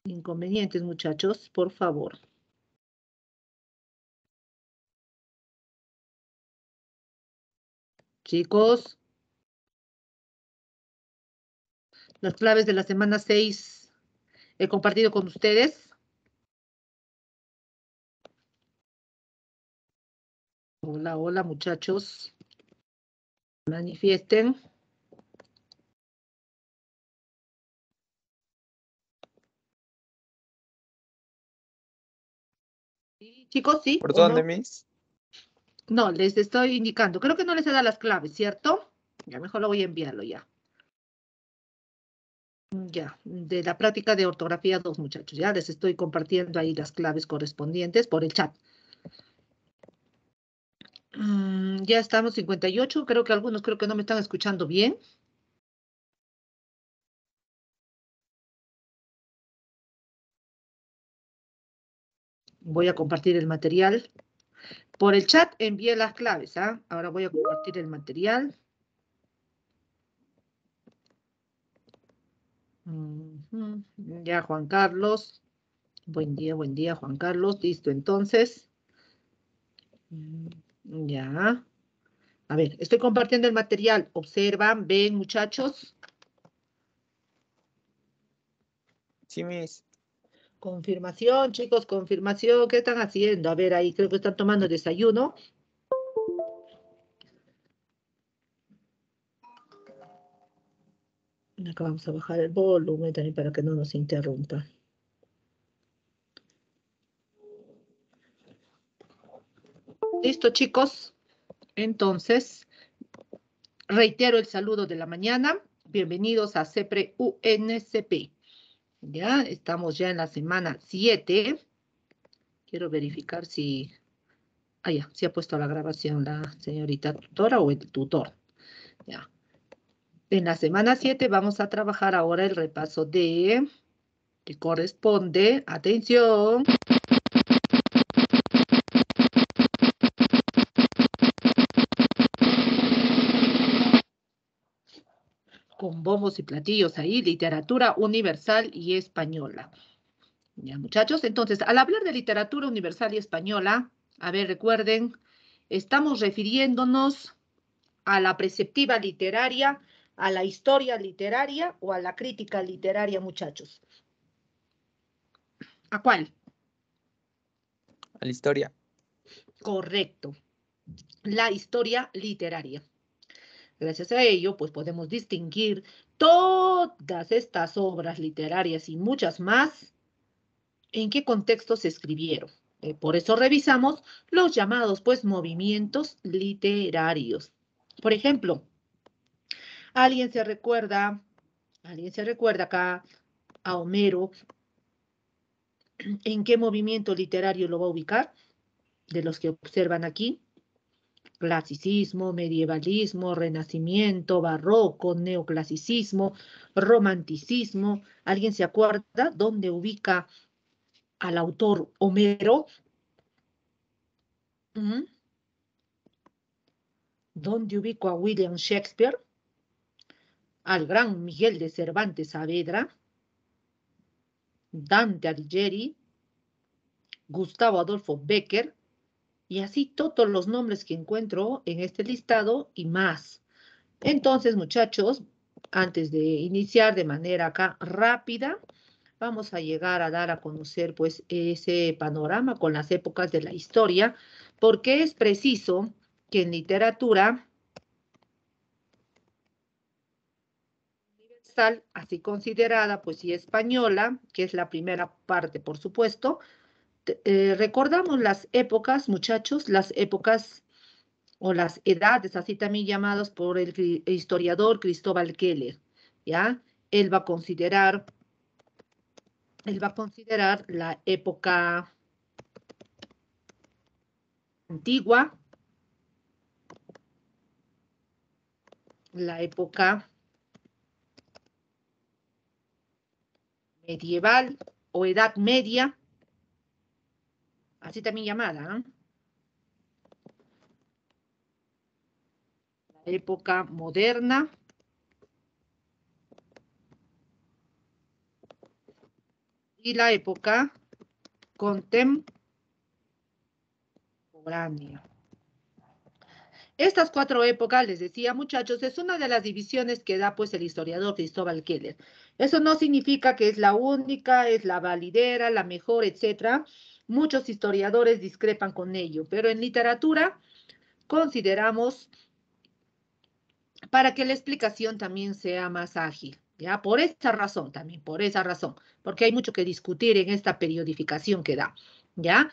Inconvenientes, muchachos, por favor. Chicos, las claves de la semana 6 he compartido con ustedes. Hola, hola, muchachos. Manifiesten. Sí, chicos, ¿sí? ¿Por ¿O dónde, no? Miss? No, les estoy indicando. Creo que no les he dado las claves, ¿cierto? Ya mejor lo voy a enviarlo ya. Ya, de la práctica de ortografía 2, muchachos. Ya les estoy compartiendo ahí las claves correspondientes por el chat. Ya estamos 58. Creo que algunos creo que no me están escuchando bien. Voy a compartir el material. Por el chat envié las claves, ¿ah? Ahora voy a compartir el material. Ya, Juan Carlos. Buen día, Juan Carlos. Listo, entonces. Ya. A ver, estoy compartiendo el material. Observan, ven, muchachos. Sí, Miss. Confirmación, chicos, confirmación. ¿Qué están haciendo? A ver, ahí creo que están tomando desayuno. Acá vamos a bajar el volumen también para que no nos interrumpa. Listo, chicos. Entonces, reitero el saludo de la mañana. Bienvenidos a CEPRE UNCP. Ya, estamos ya en la semana 7. Quiero verificar si... Ah, ya, si ha puesto la grabación la señorita tutora o el tutor. Ya. En la semana 7 vamos a trabajar ahora el repaso de... que corresponde, atención, con bombos y platillos ahí, literatura universal y española. Ya, muchachos, entonces, al hablar de literatura universal y española, a ver, recuerden, estamos refiriéndonos a la preceptiva literaria, a la historia literaria o a la crítica literaria, muchachos. ¿A cuál? A la historia. Correcto, la historia literaria. Gracias a ello, pues podemos distinguir todas estas obras literarias y muchas más en qué contexto se escribieron. Por eso revisamos los llamados, pues, movimientos literarios. Por ejemplo, ¿alguien se recuerda acá a Homero? ¿En qué movimiento literario lo va a ubicar? De los que observan aquí. Clasicismo, medievalismo, renacimiento, barroco, neoclasicismo, romanticismo. ¿Alguien se acuerda dónde ubica al autor Homero? ¿Dónde ubico a William Shakespeare? Al gran Miguel de Cervantes Saavedra, Dante Alighieri, Gustavo Adolfo Bécquer, y así todos los nombres que encuentro en este listado y más. Entonces, muchachos, antes de iniciar de manera acá rápida, vamos a llegar a dar a conocer pues ese panorama con las épocas de la historia, porque es preciso que en literatura universal, así considerada, pues y española, que es la primera parte, por supuesto, recordamos las épocas, muchachos, las épocas o las edades, así también llamadas por el historiador Cristóbal Keller, ¿ya? Él va a considerar la época antigua, la época medieval o edad media, así también llamada, ¿eh? La época moderna y la época contemporánea. Estas 4 épocas, les decía, muchachos, es una de las divisiones que da pues el historiador Cristóbal Keller. Eso no significa que es la única, es la validera, la mejor, etcétera. Muchos historiadores discrepan con ello, pero en literatura consideramos para que la explicación también sea más ágil, ¿ya? Por esa razón también, por esa razón, porque hay mucho que discutir en esta periodificación que da, ¿ya?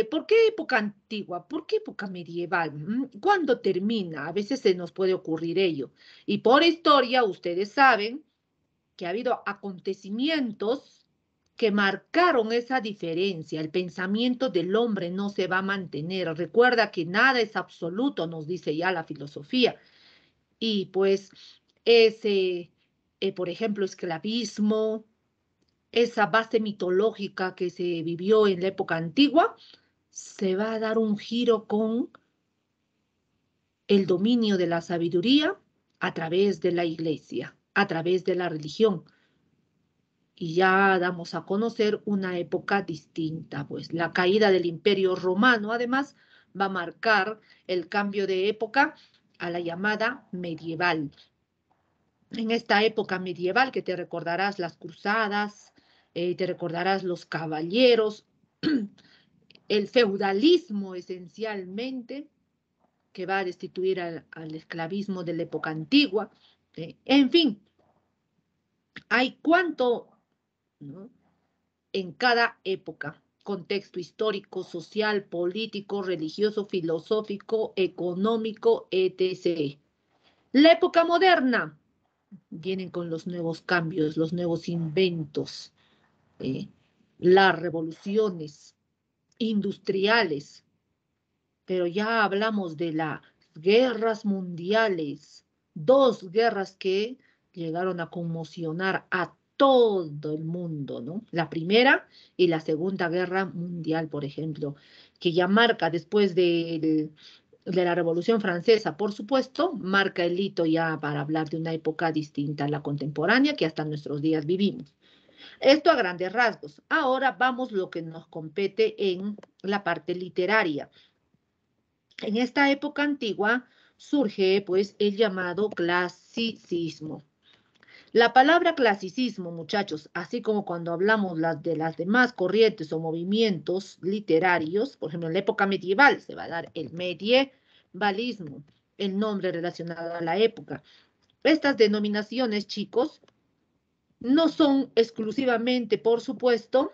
¿Por qué época antigua? ¿Por qué época medieval? ¿Cuándo termina? A veces se nos puede ocurrir ello. Y por historia, ustedes saben que ha habido acontecimientos que marcaron esa diferencia. El pensamiento del hombre no se va a mantener. Recuerda que nada es absoluto, nos dice ya la filosofía. Y pues ese, por ejemplo, esclavismo, esa base mitológica que se vivió en la época antigua, se va a dar un giro con el dominio de la sabiduría a través de la iglesia, a través de la religión. Y ya damos a conocer una época distinta, pues la caída del Imperio Romano, además, va a marcar el cambio de época a la llamada medieval. En esta época medieval que te recordarás las cruzadas, te recordarás los caballeros, el feudalismo esencialmente, que va a destituir al esclavismo de la época antigua. En fin, hay cuánto, ¿no?, en cada época, contexto histórico, social, político, religioso, filosófico, económico, etc. La época moderna, vienen con los nuevos cambios, los nuevos inventos, las revoluciones industriales, pero ya hablamos de las guerras mundiales, 2 guerras que llegaron a conmocionar a todo el mundo, ¿no? La Primera y la Segunda Guerra Mundial, por ejemplo, que ya marca después de la Revolución Francesa, por supuesto, marca el hito ya para hablar de una época distinta a la contemporánea que hasta nuestros días vivimos. Esto a grandes rasgos. Ahora vamos lo que nos compete en la parte literaria. En esta época antigua surge pues el llamado clasicismo. La palabra clasicismo, muchachos, así como cuando hablamos de las demás corrientes o movimientos literarios, por ejemplo, en la época medieval se va a dar el medievalismo, el nombre relacionado a la época. Estas denominaciones, chicos, no son exclusivamente, por supuesto,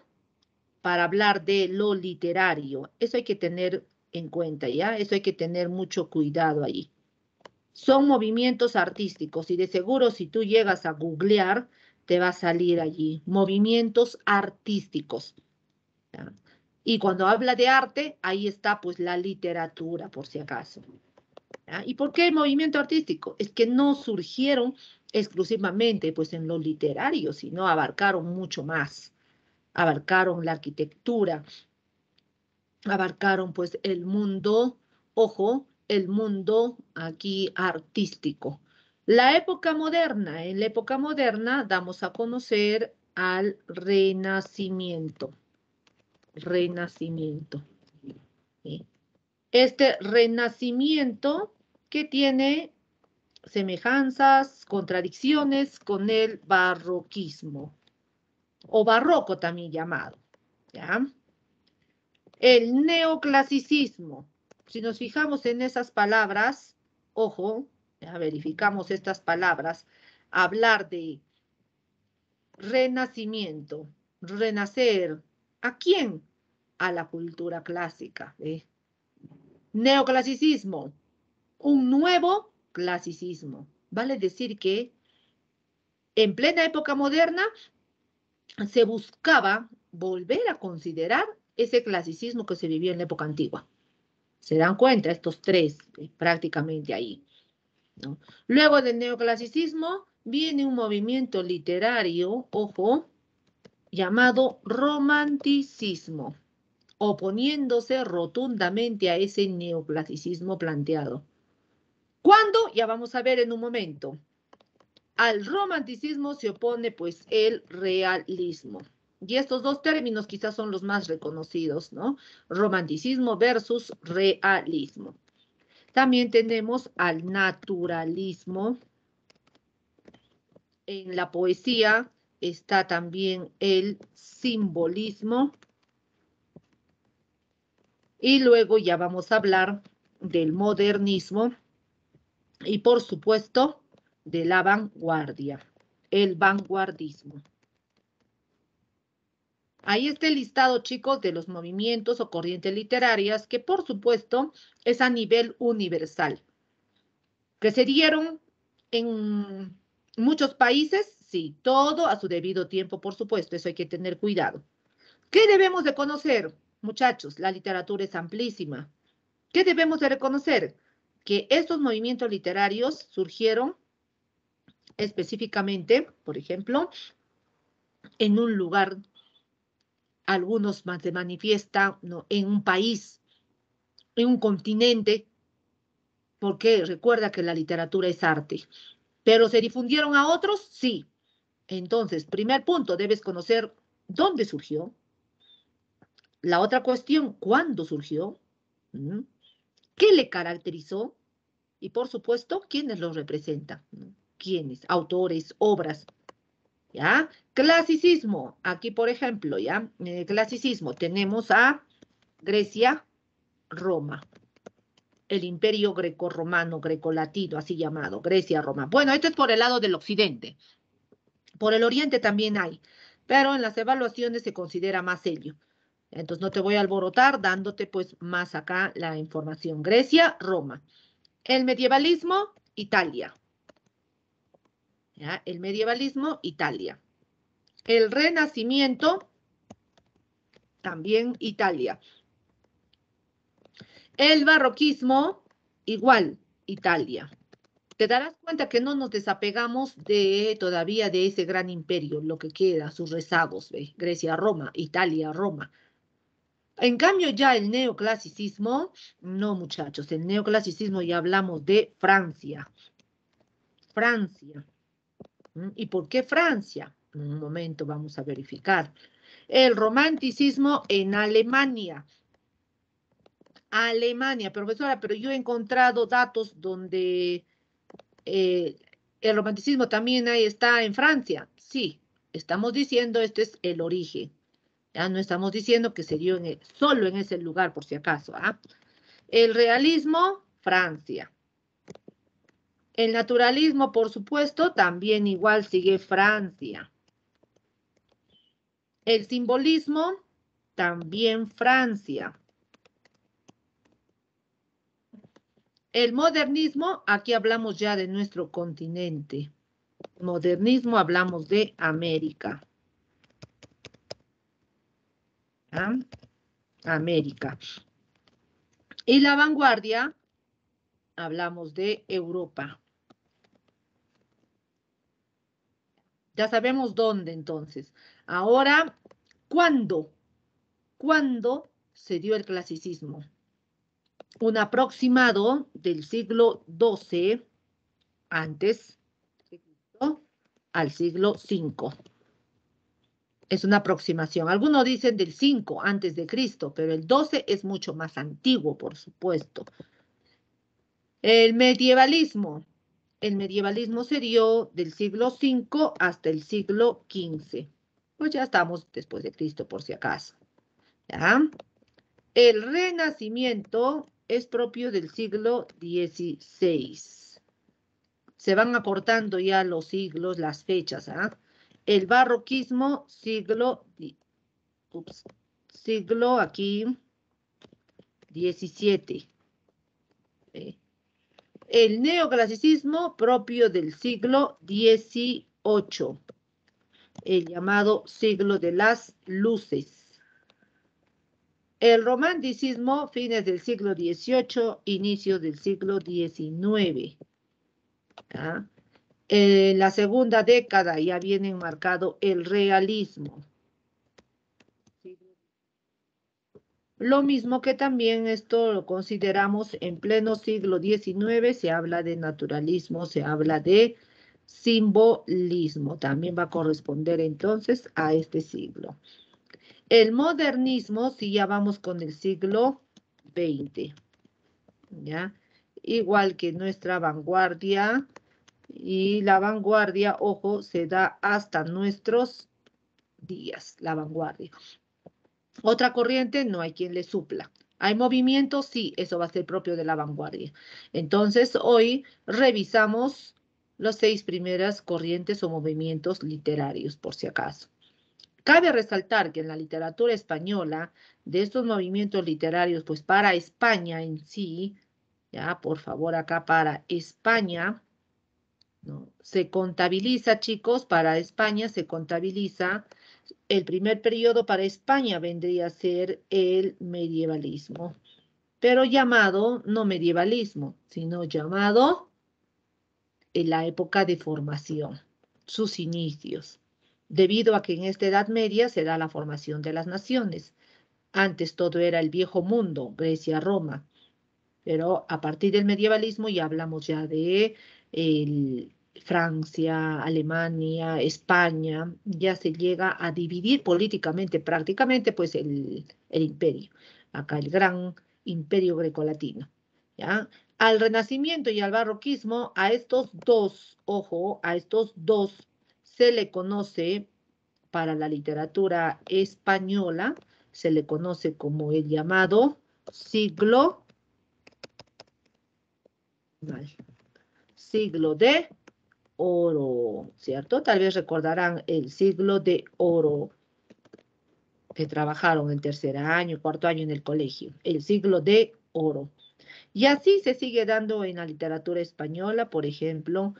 para hablar de lo literario. Eso hay que tener en cuenta, ¿ya? Eso hay que tener mucho cuidado ahí. Son movimientos artísticos y de seguro si tú llegas a googlear, te va a salir allí, movimientos artísticos, ¿ya? Y cuando habla de arte, ahí está pues la literatura, por si acaso, ¿ya? ¿Y por qué movimiento artístico? Es que no surgieron exclusivamente pues en lo literario, sino abarcaron mucho más. Abarcaron la arquitectura, abarcaron pues el mundo, ojo, el mundo aquí artístico. La época moderna, en la época moderna damos a conocer al Renacimiento. Renacimiento. ¿Sí? Este Renacimiento que tiene semejanzas, contradicciones con el barroquismo, o barroco también llamado, ¿ya? El neoclasicismo. Si nos fijamos en esas palabras, ojo, ya verificamos estas palabras, hablar de renacimiento, renacer, ¿a quién? A la cultura clásica. Neoclasicismo, un nuevo clasicismo. Vale decir que en plena época moderna se buscaba volver a considerar ese clasicismo que se vivió en la época antigua. ¿Se dan cuenta? Estos 3 prácticamente ahí, ¿no? Luego del neoclasicismo viene un movimiento literario, ojo, llamado romanticismo, oponiéndose rotundamente a ese neoclasicismo planteado. ¿Cuándo? Ya vamos a ver en un momento. Al romanticismo se opone pues el realismo. Y estos dos términos quizás son los más reconocidos, ¿no? Romanticismo versus realismo. También tenemos al naturalismo. En la poesía está también el simbolismo. Y luego ya vamos a hablar del modernismo y, por supuesto, de la vanguardia, el vanguardismo. Ahí está el listado, chicos, de los movimientos o corrientes literarias que, por supuesto, es a nivel universal, que se dieron en muchos países, sí, todo a su debido tiempo, por supuesto, eso hay que tener cuidado. ¿Qué debemos de conocer, muchachos? La literatura es amplísima. ¿Qué debemos de reconocer? Que estos movimientos literarios surgieron específicamente, por ejemplo, en un lugar, algunos más se manifiestan, ¿no?, en un país, en un continente, porque recuerda que la literatura es arte. ¿Pero se difundieron a otros? Sí. Entonces, primer punto, debes conocer dónde surgió. La otra cuestión, ¿cuándo surgió? ¿Qué le caracterizó? Y, por supuesto, ¿quiénes lo representan? ¿Quiénes? Autores, obras. ¿Ya? Clasicismo. Aquí, por ejemplo, ¿ya? Clasicismo. Tenemos a Grecia, Roma. El imperio grecorromano, grecolatino, así llamado. Grecia, Roma. Bueno, esto es por el lado del occidente. Por el oriente también hay, pero en las evaluaciones se considera más serio. Entonces no te voy a alborotar dándote pues más acá la información. Grecia, Roma. El medievalismo, Italia. ¿Ya? El medievalismo, Italia. El renacimiento, también Italia. El barroquismo, igual, Italia. Te darás cuenta que no nos desapegamos todavía de ese gran imperio, lo que queda, sus rezagos, ¿ve? Grecia, Roma, Italia, Roma. En cambio, ya el neoclasicismo, no, muchachos, el neoclasicismo ya hablamos de Francia. Francia. ¿Y por qué Francia? En un momento vamos a verificar. El romanticismo en Alemania. Alemania, profesora, pero yo he encontrado datos donde el romanticismo también ahí está en Francia. Sí, estamos diciendo este es el origen. Ya no estamos diciendo que se dio solo en ese lugar, por si acaso. ¿Ah? El realismo, Francia. El naturalismo, por supuesto, también igual sigue Francia. El simbolismo, también Francia. El modernismo, aquí hablamos ya de nuestro continente. Modernismo, hablamos de América. ¿Ah? América. Y la vanguardia, hablamos de Europa. Ya sabemos dónde entonces. Ahora, ¿cuándo? ¿Cuándo se dio el clasicismo? Un aproximado del siglo XII antes al siglo V. Es una aproximación. Algunos dicen del 5 antes de Cristo, pero el 12 es mucho más antiguo, por supuesto. El medievalismo. El medievalismo se dio del siglo V hasta el siglo XV. Pues ya estamos después de Cristo, por si acaso. ¿Ya? El Renacimiento es propio del siglo XVI. Se van acortando ya los siglos, las fechas. ¿Ah? El barroquismo, siglo aquí, 17. El neoclasicismo propio del siglo XVIII. El llamado siglo de las luces. El romanticismo, fines del siglo XVIII, inicios del siglo XIX. ¿Ah? En la segunda década ya viene enmarcado el realismo. Lo mismo que también esto lo consideramos en pleno siglo XIX, se habla de naturalismo, se habla de simbolismo. También va a corresponder entonces a este siglo. El modernismo, si ya vamos con el siglo XX, ¿ya? Igual que nuestra vanguardia, y la vanguardia, ojo, se da hasta nuestros días, la vanguardia. Otra corriente, no hay quien le supla. ¿Hay movimiento? Sí, eso va a ser propio de la vanguardia. Entonces, hoy revisamos las 6 primeras corrientes o movimientos literarios, por si acaso. Cabe resaltar que en la literatura española, de estos movimientos literarios, pues para España en sí, ya, por favor, acá para España, ¿no? Se contabiliza, chicos, para España se contabiliza, el primer periodo para España vendría a ser el medievalismo, pero llamado no medievalismo, sino llamado en la época de formación, sus inicios, debido a que en esta Edad Media se da la formación de las naciones. Antes todo era el viejo mundo, Grecia, Roma, pero a partir del medievalismo ya hablamos ya de Francia, Alemania, España, ya se llega a dividir políticamente prácticamente pues el imperio, acá el gran imperio grecolatino, ¿ya? Al Renacimiento y al Barroquismo, a estos dos, ojo, a estos dos se le conoce para la literatura española, se le conoce como el llamado siglo siglo de oro, ¿cierto? Tal vez recordarán el siglo de oro que trabajaron en tercer año, cuarto año en el colegio, el siglo de oro. Y así se sigue dando en la literatura española, por ejemplo,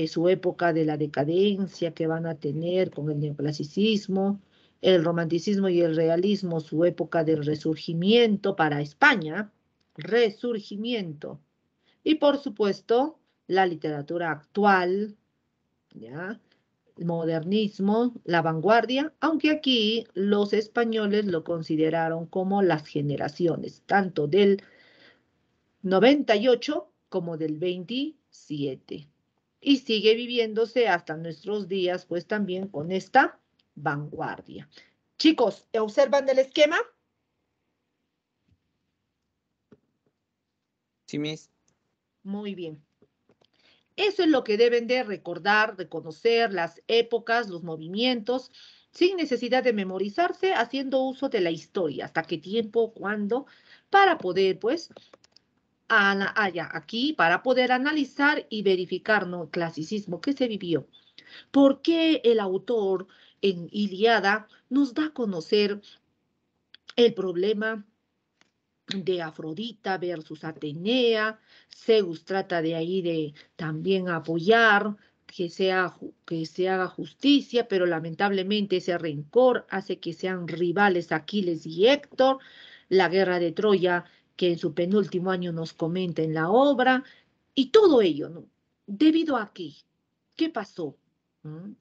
su época de la decadencia que van a tener con el neoclasicismo, el romanticismo y el realismo, su época del resurgimiento para España, resurgimiento. Y por supuesto, la literatura actual, ¿ya? El modernismo, la vanguardia, aunque aquí los españoles lo consideraron como las generaciones, tanto del 98 como del 27. Y sigue viviéndose hasta nuestros días, pues también con esta vanguardia. Chicos, ¿observan el esquema? Sí, Miss. Muy bien. Eso es lo que deben de recordar, reconocer las épocas, los movimientos, sin necesidad de memorizarse, haciendo uso de la historia, hasta qué tiempo, cuándo, para poder, pues, aquí, para poder analizar y verificar, ¿no? Clasicismo, ¿qué se vivió? ¿Por qué el autor en Ilíada nos da a conocer el problema de Afrodita versus Atenea? Zeus trata de ahí de también apoyar que se haga justicia, pero lamentablemente ese rencor hace que sean rivales Aquiles y Héctor. La guerra de Troya, que en su penúltimo año nos comenta en la obra, y todo ello, ¿no? ¿Debido a qué? ¿Qué pasó?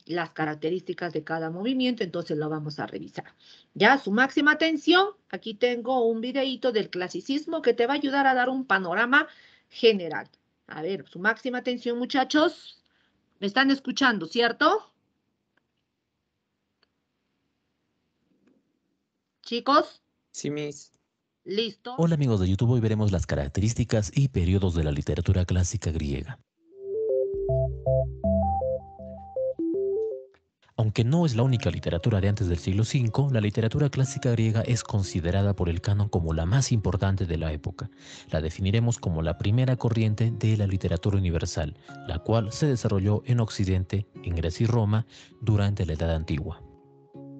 Las características de cada movimiento, entonces lo vamos a revisar. Ya, su máxima atención, aquí tengo un videíto del clasicismo que te va a ayudar a dar un panorama general. A ver, su máxima atención, muchachos. ¿Me están escuchando, cierto? Chicos, Sí, Miss. ¿listo? Hola amigos de YouTube, hoy veremos las características y periodos de la literatura clásica griega. Aunque no es la única literatura de antes del siglo V, la literatura clásica griega es considerada por el canon como la más importante de la época. La definiremos como la primera corriente de la literatura universal, la cual se desarrolló en Occidente, en Grecia y Roma, durante la Edad Antigua.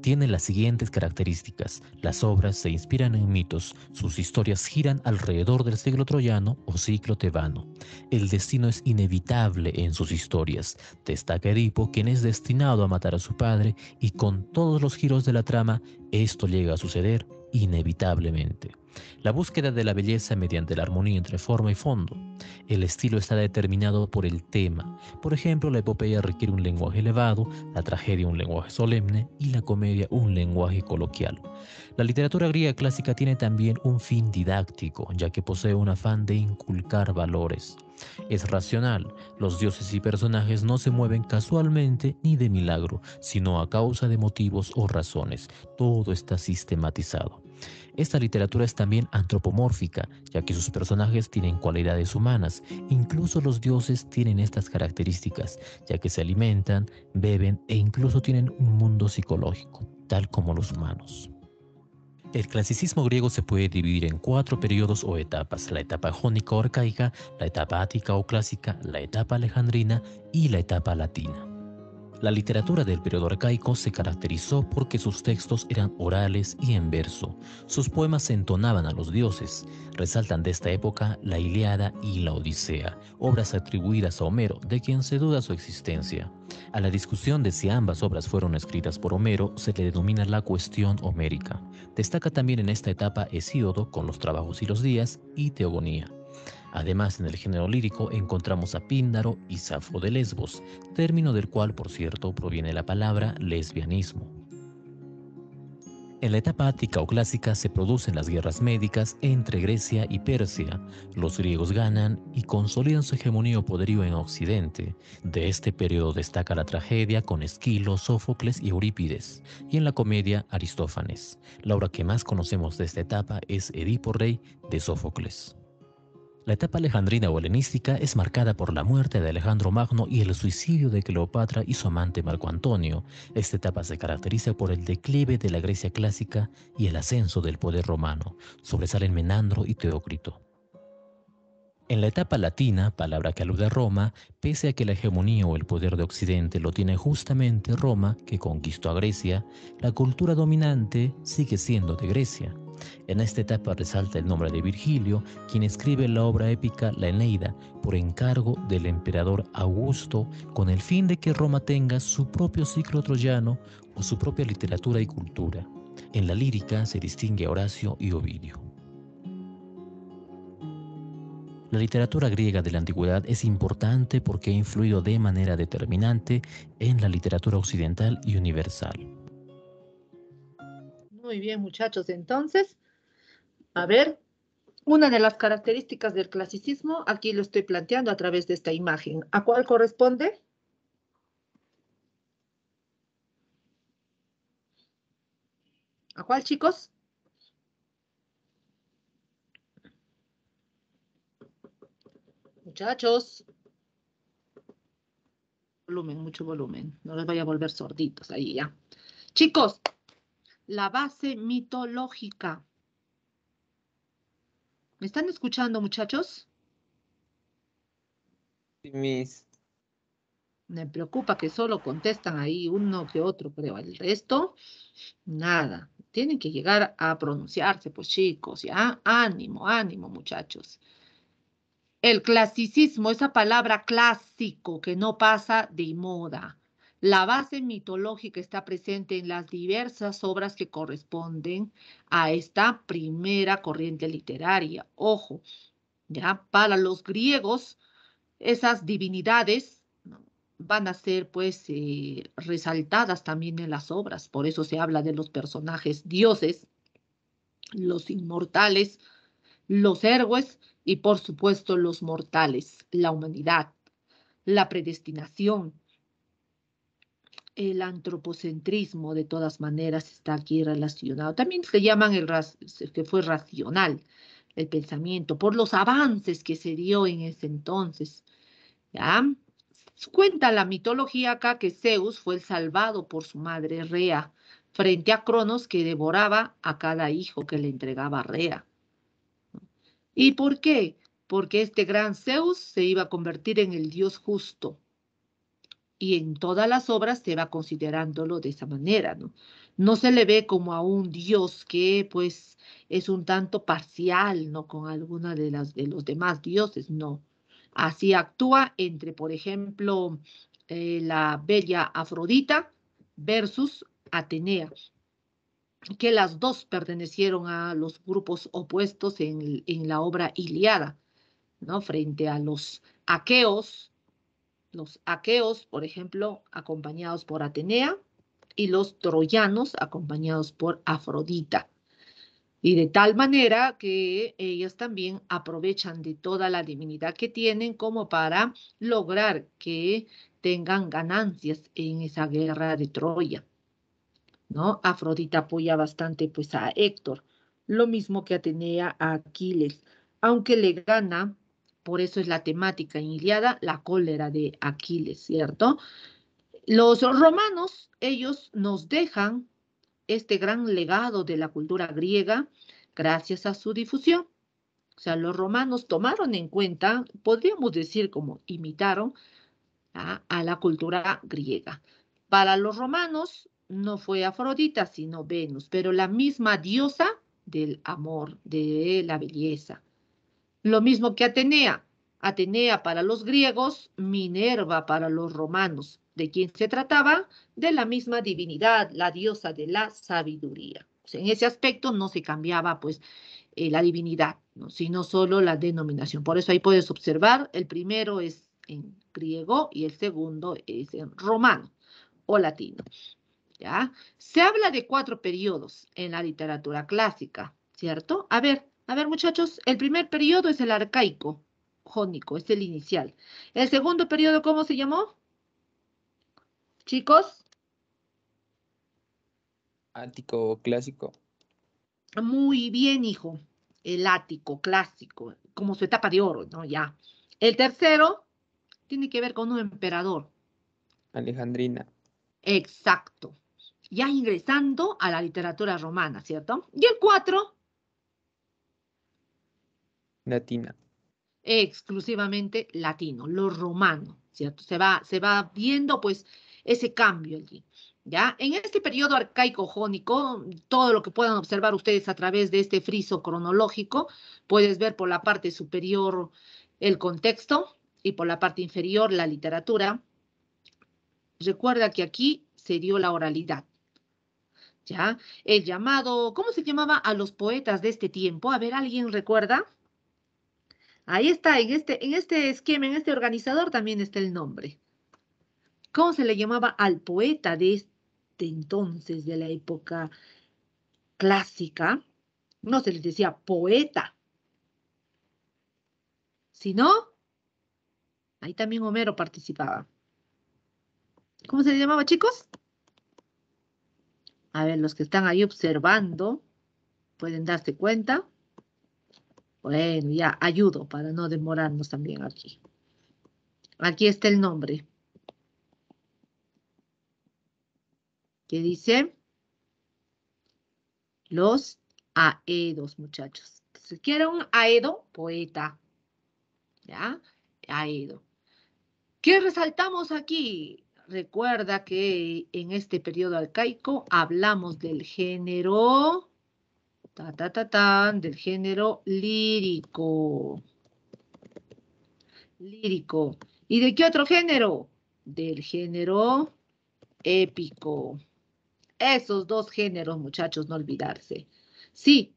Tiene las siguientes características. Las obras se inspiran en mitos, sus historias giran alrededor del siglo troyano o ciclo tebano. El destino es inevitable en sus historias. Destaca Edipo, quien es destinado a matar a su padre, y con todos los giros de la trama, esto llega a suceder inevitablemente. La búsqueda de la belleza mediante la armonía entre forma y fondo. El estilo está determinado por el tema. Por ejemplo, la epopeya requiere un lenguaje elevado, la tragedia un lenguaje solemne y la comedia un lenguaje coloquial. La literatura griega clásica tiene también un fin didáctico, ya que posee un afán de inculcar valores. Es racional, los dioses y personajes no se mueven casualmente ni de milagro, sino a causa de motivos o razones. Todo está sistematizado. Esta literatura es también antropomórfica, ya que sus personajes tienen cualidades humanas. Incluso los dioses tienen estas características, ya que se alimentan, beben e incluso tienen un mundo psicológico, tal como los humanos. El clasicismo griego se puede dividir en 4 periodos o etapas: la etapa jónica o arcaica, la etapa ática o clásica, la etapa alejandrina y la etapa latina. La literatura del periodo arcaico se caracterizó porque sus textos eran orales y en verso. Sus poemas se entonaban a los dioses. Resaltan de esta época la Ilíada y la Odisea, obras atribuidas a Homero, de quien se duda su existencia. A la discusión de si ambas obras fueron escritas por Homero se le denomina la cuestión homérica. Destaca también en esta etapa Hesíodo con los trabajos y los días y Teogonía. Además, en el género lírico encontramos a Píndaro y Safo de Lesbos, término del cual, por cierto, proviene la palabra lesbianismo. En la etapa ática o clásica se producen las guerras médicas entre Grecia y Persia. Los griegos ganan y consolidan su hegemonía o poderío en Occidente. De este periodo destaca la tragedia con Esquilo, Sófocles y Eurípides, y en la comedia Aristófanes. La obra que más conocemos de esta etapa es Edipo Rey de Sófocles. La etapa alejandrina o helenística es marcada por la muerte de Alejandro Magno y el suicidio de Cleopatra y su amante Marco Antonio. Esta etapa se caracteriza por el declive de la Grecia clásica y el ascenso del poder romano. Sobresalen Menandro y Teócrito. En la etapa latina, palabra que alude a Roma, pese a que la hegemonía o el poder de Occidente lo tiene justamente Roma, que conquistó a Grecia, la cultura dominante sigue siendo de Grecia. En esta etapa resalta el nombre de Virgilio, quien escribe la obra épica La Eneida por encargo del emperador Augusto, con el fin de que Roma tenga su propio ciclo troyano o su propia literatura y cultura. En la lírica se distingue a Horacio y Ovidio. La literatura griega de la antigüedad es importante porque ha influido de manera determinante en la literatura occidental y universal. Muy bien, muchachos. Entonces, a ver, una de las características del clasicismo, aquí lo estoy planteando a través de esta imagen. ¿A cuál corresponde? ¿A cuál, chicos? Muchachos. Volumen, mucho volumen. No les vaya a volver sorditos ahí ya. Chicos, la base mitológica. ¿Me están escuchando, muchachos? Sí, Miss. Me preocupa que solo contestan ahí uno que otro, pero el resto, nada. Tienen que llegar a pronunciarse, pues chicos, ¿ya? Ánimo, ánimo, muchachos. El clasicismo, esa palabra clásico que no pasa de moda. La base mitológica está presente en las diversas obras que corresponden a esta primera corriente literaria. Ojo, ya para los griegos, esas divinidades, ¿no?, van a ser pues resaltadas también en las obras. Por eso se habla de los personajes dioses, los inmortales, los héroes y por supuesto los mortales, la humanidad, la predestinación, el antropocentrismo de todas maneras está aquí relacionado. También se llaman que fue racional el pensamiento por los avances que se dio en ese entonces. ¿Ya? Cuenta la mitología acá que Zeus fue el salvado por su madre Rea frente a Cronos, que devoraba a cada hijo que le entregaba Rea. ¿Y por qué? Porque este gran Zeus se iba a convertir en el Dios justo y en todas las obras se va considerándolo de esa manera, ¿no? No se le ve como a un Dios que pues es un tanto parcial, ¿no?, con alguna de los demás dioses, no. Así actúa entre, por ejemplo, la bella Afrodita versus Atenea. que las dos pertenecieron a los grupos opuestos en la obra Ilíada, ¿no? Frente a los aqueos, por ejemplo, acompañados por Atenea, y los troyanos, acompañados por Afrodita. Y de tal manera que ellas también aprovechan de toda la divinidad que tienen como para lograr que tengan ganancias en esa guerra de Troya, ¿no? Afrodita apoya bastante pues a Héctor, lo mismo que Atenea a Aquiles, aunque le gana, por eso es la temática en Ilíada, la cólera de Aquiles, ¿cierto? Los romanos, ellos nos dejan este gran legado de la cultura griega gracias a su difusión. O sea, los romanos tomaron en cuenta, podríamos decir como imitaron a la cultura griega. Para los romanos no fue Afrodita, sino Venus, pero la misma diosa del amor, de la belleza. Lo mismo que Atenea. Atenea para los griegos, Minerva para los romanos. ¿De quién se trataba? De la misma divinidad, la diosa de la sabiduría. O sea, en ese aspecto no se cambiaba pues la divinidad, ¿no? Sino solo la denominación. Por eso ahí puedes observar, el primero es en griego y el segundo es en romano o latino. ¿Ya? Se habla de 4 periodos en la literatura clásica, ¿cierto? A ver, muchachos, el primer periodo es el arcaico, jónico, es el inicial. El segundo periodo, ¿cómo se llamó? Chicos, Ático clásico. muy bien, hijo. El ático, clásico, como su etapa de oro, ¿no? Ya. El tercero tiene que ver con un emperador. Alejandrina. Exacto. Ya ingresando a la literatura romana, ¿cierto? Y el 4, Latina. exclusivamente latino, lo romano, ¿cierto? Se va viendo pues ese cambio allí, ¿ya? En este periodo arcaico jónico, todo lo que puedan observar ustedes a través de este friso cronológico, puedes ver por la parte superior el contexto y por la parte inferior la literatura. Recuerda que aquí se dio la oralidad, ¿ya? El llamado, ¿cómo se llamaba a los poetas de este tiempo? A ver, ¿alguien recuerda? Ahí está, en este esquema, en este organizador también está el nombre. ¿Cómo se le llamaba al poeta de este entonces, de la época clásica? No se les decía poeta, sino, ahí también Homero participaba. ¿Cómo se le llamaba, chicos? A ver, los que están ahí observando, pueden darse cuenta. Bueno, ya ayudo para no demorarnos también aquí. Aquí está el nombre. ¿Qué dice? Los aedos, muchachos. Entonces, ¿qué era un aedo? Poeta. ¿Ya? Aedo. ¿Qué resaltamos aquí? Recuerda que en este periodo arcaico hablamos del género, del género lírico. Lírico. ¿Y de qué otro género? Del género épico. Esos dos géneros, muchachos, no olvidarse. Sí,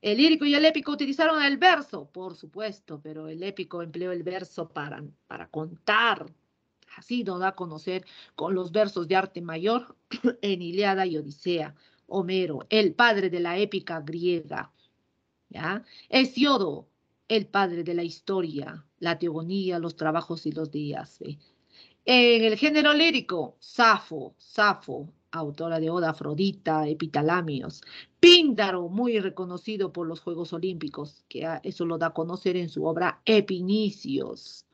el lírico y el épico utilizaron el verso, por supuesto, pero el épico empleó el verso para contar. Así nos da a conocer con los versos de arte mayor en Ilíada y Odisea. Homero, el padre de la épica griega. ¿Ya? Hesiodo, el padre de la historia, la teogonía, los trabajos y los días. ¿Ve? En el género lírico, Safo, autora de Oda Afrodita, Epitalamios. Píndaro, muy reconocido por los Juegos Olímpicos, que eso lo da a conocer en su obra Epinicios.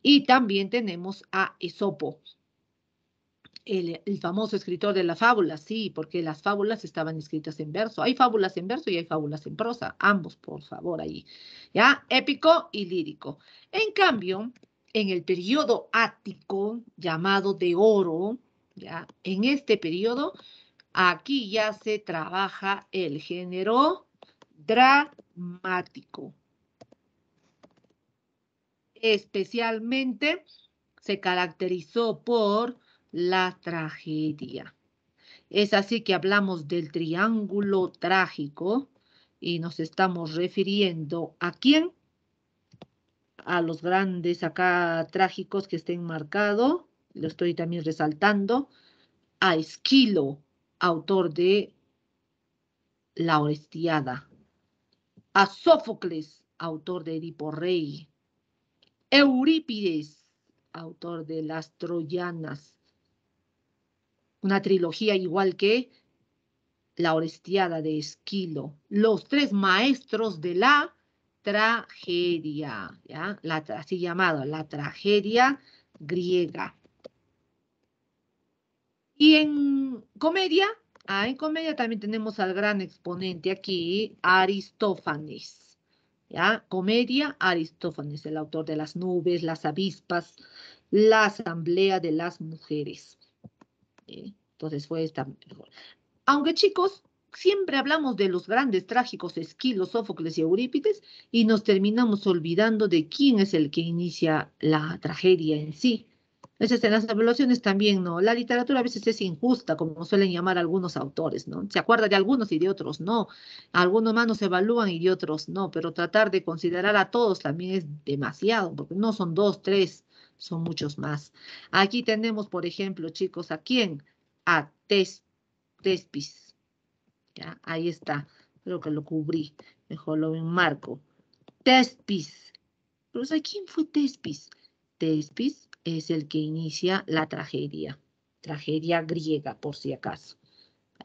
Y también tenemos a Esopo, el famoso escritor de las fábulas, sí, porque las fábulas estaban escritas en verso. Hay fábulas en verso y hay fábulas en prosa, ambos, por favor, ahí. ¿Ya? Épico y lírico. En cambio, en el periodo ático, llamado de oro, ¿ya? En este periodo, aquí ya se trabaja el género dramático. Especialmente se caracterizó por la tragedia. Es así que hablamos del triángulo trágico y nos estamos refiriendo ¿a quién? A los grandes acá trágicos que estén marcados. Lo estoy también resaltando. A Esquilo, autor de La Orestiada. A Sófocles, autor de Edipo Rey. Eurípides, autor de Las Troyanas. Una trilogía igual que La Orestiada de Esquilo. Los tres maestros de la tragedia, ¿ya? Así llamado, la tragedia griega. Y en comedia, en comedia también tenemos al gran exponente aquí, Aristófanes. ¿Ya? Comedia, Aristófanes, el autor de Las nubes, Las avispas, La asamblea de las mujeres. Entonces fue esta mejor. Aunque chicos, siempre hablamos de los grandes trágicos Esquilo, Sófocles y Eurípides y nos terminamos olvidando de quién es el que inicia la tragedia en sí. Entonces, en las evaluaciones también, ¿no? La literatura a veces es injusta, como suelen llamar algunos autores, ¿no? Se acuerda de algunos y de otros no. Algunos más nos evalúan y de otros no, pero tratar de considerar a todos también es demasiado, porque no son dos, tres, son muchos más. Aquí tenemos, por ejemplo, chicos, ¿a quién? A Tespis. ¿Ya? Ahí está. Creo que lo cubrí. Mejor lo enmarco. Tespis. Pero ¿sabes quién fue Tespis? Tespis es el que inicia la tragedia. Tragedia griega, por si acaso.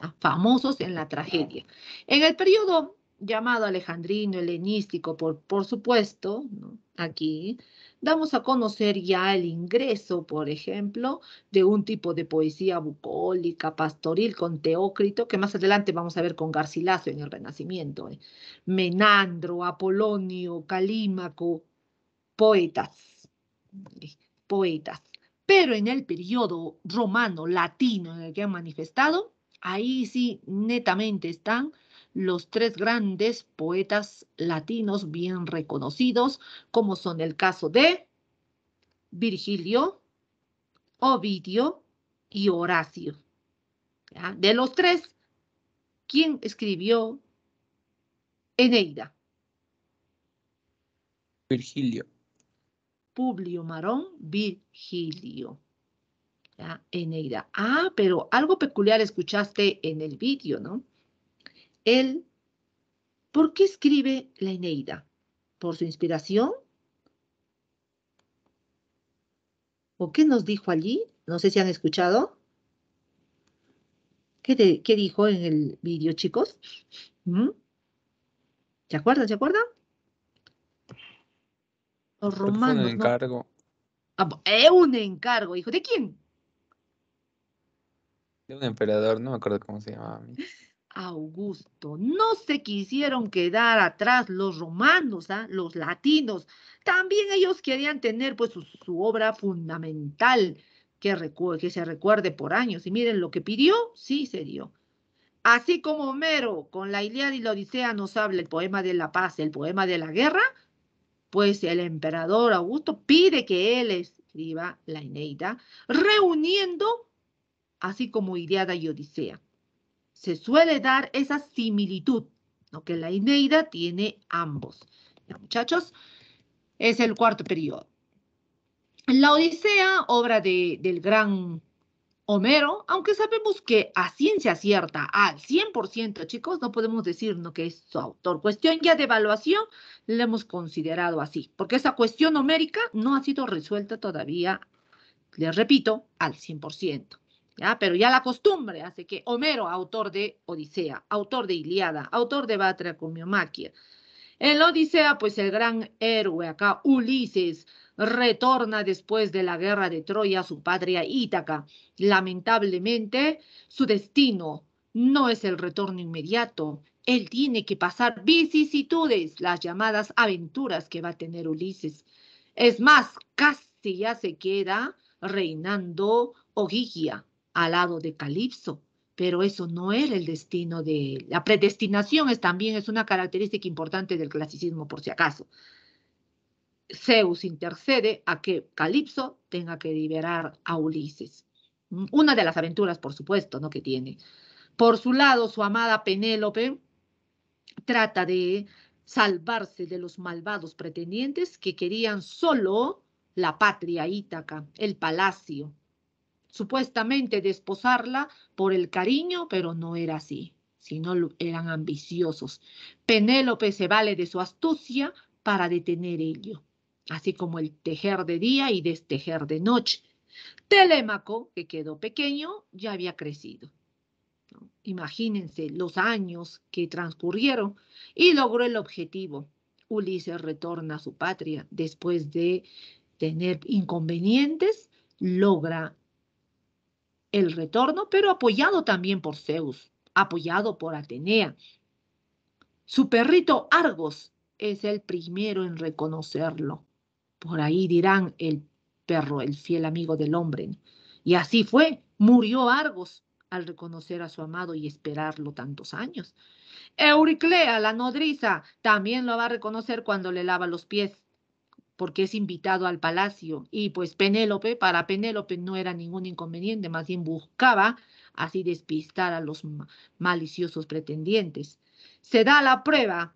¿Ya? Famosos en la tragedia. En el periodo llamado alejandrino, helenístico, por supuesto, ¿no? Aquí damos a conocer ya el ingreso, por ejemplo, de un tipo de poesía bucólica, pastoril, con Teócrito, que más adelante vamos a ver con Garcilaso en el Renacimiento. Menandro, Apolonio, Calímaco, poetas, poetas. Pero en el periodo romano, latino, en el que han manifestado, ahí sí netamente están los tres grandes poetas latinos bien reconocidos, como son el caso de Virgilio, Ovidio y Horacio. ¿Ya? De los tres, ¿quién escribió Eneida? Virgilio. Publio Marón, Virgilio. ¿Ya? Eneida. Pero algo peculiar escuchaste en el vídeo, ¿no? Él, ¿por qué escribe la Eneida? ¿Por su inspiración? ¿O qué nos dijo allí? No sé si han escuchado. ¿Qué dijo en el vídeo, chicos? ¿Mm? ¿Se acuerdan? ¿Se acuerdan? Los Creo que fue un romanos, ¿no? encargo Un encargo, hijo. ¿De quién? de un emperador, no me acuerdo cómo se llamaba. Augusto. No se quisieron quedar atrás los romanos, los latinos. También ellos querían tener pues su obra fundamental que se recuerde por años. Y miren lo que pidió, sí se dio. Así como Homero con la Ilíada y la Odisea nos habla el poema de la paz, el poema de la guerra, pues el emperador Augusto pide que él escriba la Eneida, reuniendo así como Ilíada y Odisea. Se suele dar esa similitud, ¿no? Que la Eneida tiene ambos. ¿Ya, muchachos? Es el cuarto periodo. La Odisea, obra del gran Homero, aunque sabemos que a ciencia cierta, al 100%, chicos, no podemos decir ¿no? que es su autor. Cuestión ya de evaluación, la hemos considerado así, porque esa cuestión homérica no ha sido resuelta todavía, les repito, al 100%. ¿Ya? Pero ya la costumbre hace que Homero, autor de Odisea, autor de Ilíada, autor de Batra con Miomaquia, en la Odisea, pues el gran héroe acá, Ulises, retorna después de la guerra de Troya a su patria Ítaca. Lamentablemente, su destino no es el retorno inmediato. Él tiene que pasar vicisitudes, las llamadas aventuras que va a tener Ulises. Es más, casi ya se queda reinando Ogygia al lado de Calipso, pero eso no era el destino de... La predestinación también es una característica importante del clasicismo, por si acaso. Zeus intercede a que Calipso tenga que liberar a Ulises. Una de las aventuras, por supuesto, ¿no? que tiene. Por su lado, su amada Penélope trata de salvarse de los malvados pretendientes que querían solo la patria Ítaca, el palacio. Supuestamente desposarla por el cariño, pero no era así, sino eran ambiciosos. Penélope se vale de su astucia para detener ello, así como el tejer de día y destejer de noche. Telémaco, que quedó pequeño, ya había crecido. Imagínense los años que transcurrieron y logró el objetivo. Ulises retorna a su patria después de tener inconvenientes, logra el retorno, pero apoyado también por Zeus, apoyado por Atenea. Su perrito Argos es el primero en reconocerlo. Por ahí dirán el perro, el fiel amigo del hombre. Y así fue, murió Argos al reconocer a su amado y esperarlo tantos años. Euriclea, la nodriza, también lo va a reconocer cuando le lava los pies, porque es invitado al palacio. Y pues Penélope, para Penélope no era ningún inconveniente, más bien buscaba así despistar a los maliciosos pretendientes. Se da la prueba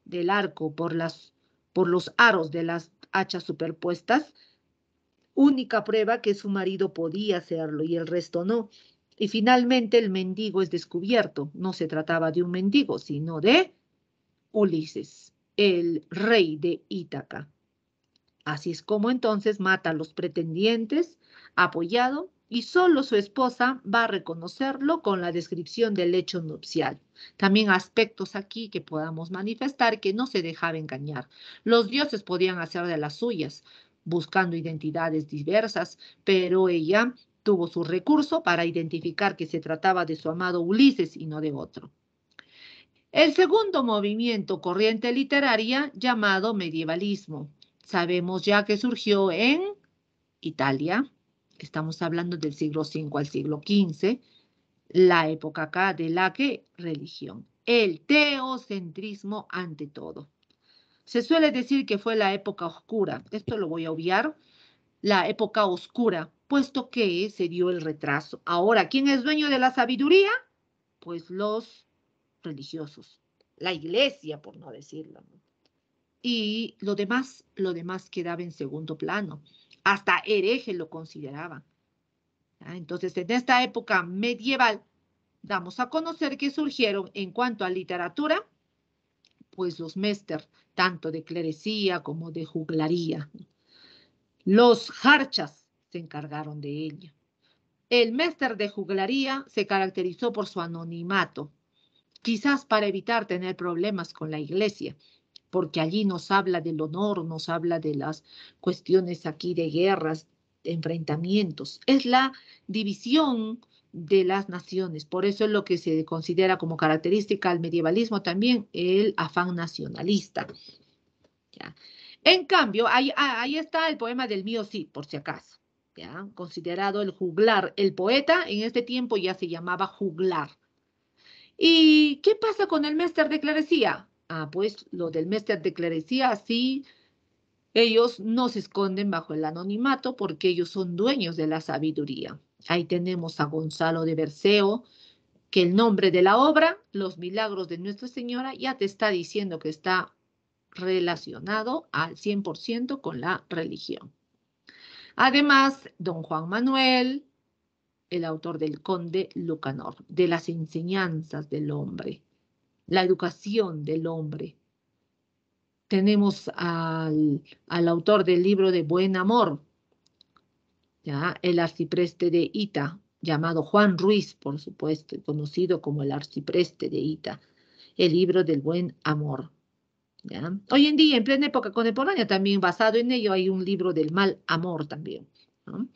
del arco por los aros de las hachas superpuestas, única prueba que su marido podía hacerlo y el resto no. Y finalmente el mendigo es descubierto. No se trataba de un mendigo, sino de Ulises, el rey de Ítaca. Así es como entonces mata a los pretendientes, apoyado, y solo su esposa va a reconocerlo con la descripción del hecho nupcial. También aspectos aquí que podamos manifestar que no se dejaba engañar. Los dioses podían hacer de las suyas, buscando identidades diversas, pero ella tuvo su recurso para identificar que se trataba de su amado Ulises y no de otro. El segundo movimiento, corriente literaria, llamado medievalismo. Sabemos ya que surgió en Italia, estamos hablando del siglo V al siglo XV, la época acá de la que religión, el teocentrismo ante todo. Se suele decir que fue la época oscura, esto lo voy a obviar, la época oscura, puesto que se dio el retraso. Ahora, ¿quién es dueño de la sabiduría? Pues los religiosos, la iglesia, por no decirlo. Y lo demás quedaba en segundo plano. Hasta hereje lo consideraban. Entonces, en esta época medieval, damos a conocer que surgieron en cuanto a literatura, pues los mester, tanto de clerecía como de juglaría. Los jarchas se encargaron de ello. El mester de juglaría se caracterizó por su anonimato, quizás para evitar tener problemas con la iglesia, porque allí nos habla del honor, nos habla de las cuestiones aquí de guerras, de enfrentamientos. Es la división de las naciones. Por eso es lo que se considera como característica al medievalismo también el afán nacionalista. ¿Ya? En cambio, ahí está el poema del Mío Cid, por si acaso. ¿Ya? Considerado el juglar, el poeta en este tiempo ya se llamaba juglar. ¿Y qué pasa con el Mester de Clerecía? Pues lo del Mester de Clerecía, sí, ellos no se esconden bajo el anonimato porque ellos son dueños de la sabiduría. Ahí tenemos a Gonzalo de Berceo, que el nombre de la obra, Los Milagros de Nuestra Señora, ya te está diciendo que está relacionado al 100% con la religión. Además, don Juan Manuel, el autor del Conde Lucanor, de las enseñanzas del hombre, la educación del hombre. Tenemos al autor del libro de Buen Amor, ¿ya? El arcipreste de Ita, llamado Juan Ruiz, por supuesto, conocido como el arcipreste de Ita, el libro del Buen Amor. ¿Ya? Hoy en día, en plena época contemporánea, también basado en ello, hay un libro del mal amor también, ¿no?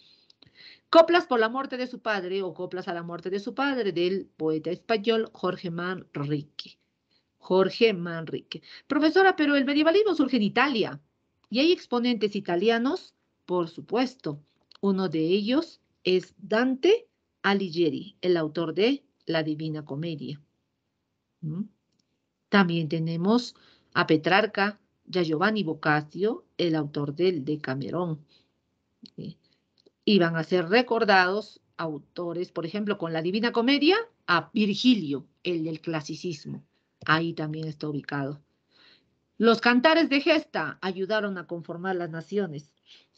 Coplas por la muerte de su padre o coplas a la muerte de su padre del poeta español Jorge Manrique. Jorge Manrique. Profesora, pero el medievalismo surge en Italia y hay exponentes italianos, por supuesto. Uno de ellos es Dante Alighieri, el autor de La Divina Comedia. También tenemos a Petrarca y a Giovanni Boccaccio, el autor del Decamerón. Iban a ser recordados autores, por ejemplo, con la Divina Comedia, a Virgilio, el del clasicismo. Ahí también está ubicado. Los cantares de gesta ayudaron a conformar las naciones.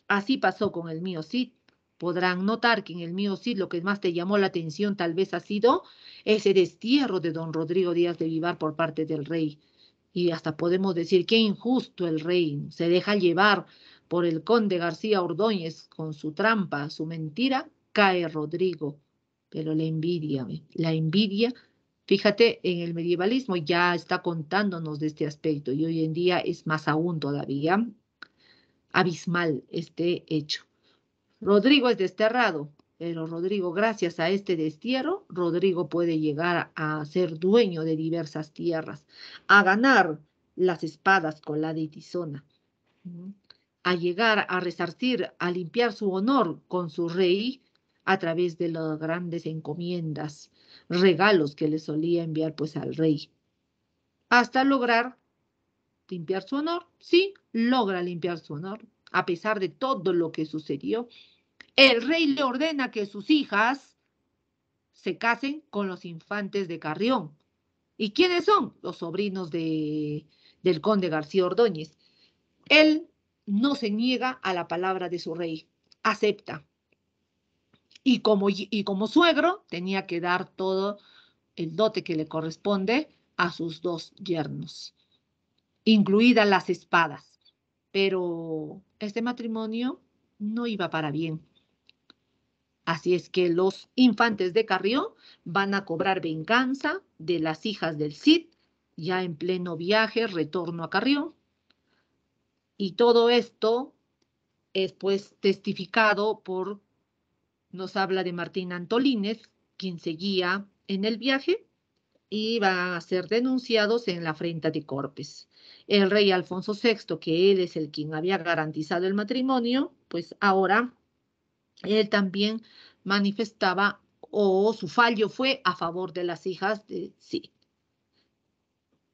Así pasó con el mío Cid. Podrán notar que en el mío Cid lo que más te llamó la atención tal vez ha sido ese destierro de don Rodrigo Díaz de Vivar por parte del rey. Y hasta podemos decir qué injusto el rey, se deja llevar por el conde García Ordóñez con su trampa, su mentira, cae Rodrigo. Pero la envidia, fíjate, en el medievalismo ya está contándonos de este aspecto y hoy en día es más aún todavía abismal este hecho. Rodrigo es desterrado, pero Rodrigo, gracias a este destierro, Rodrigo puede llegar a ser dueño de diversas tierras, a ganar las espadas con la de Tizona, a llegar a resarcir, a limpiar su honor con su rey a través de las grandes encomiendas, regalos que le solía enviar pues al rey, hasta lograr limpiar su honor. Sí, logra limpiar su honor, a pesar de todo lo que sucedió. El rey le ordena que sus hijas se casen con los infantes de Carrión. ¿Y quiénes son? Los sobrinos del conde García Ordóñez. Él no se niega a la palabra de su rey, acepta. Y como suegro tenía que dar todo el dote que le corresponde a sus dos yernos, incluidas las espadas. Pero este matrimonio no iba para bien. Así es que los infantes de Carrión van a cobrar venganza de las hijas del Cid, ya en pleno viaje, retorno a Carrión. Y todo esto es pues testificado por, nos habla de Martín Antolínez, quien seguía en el viaje, y van a ser denunciados en la afrenta de Corpes. El rey Alfonso VI, que él es el quien había garantizado el matrimonio, pues ahora él también manifestaba, o su fallo fue a favor de las hijas de Cid.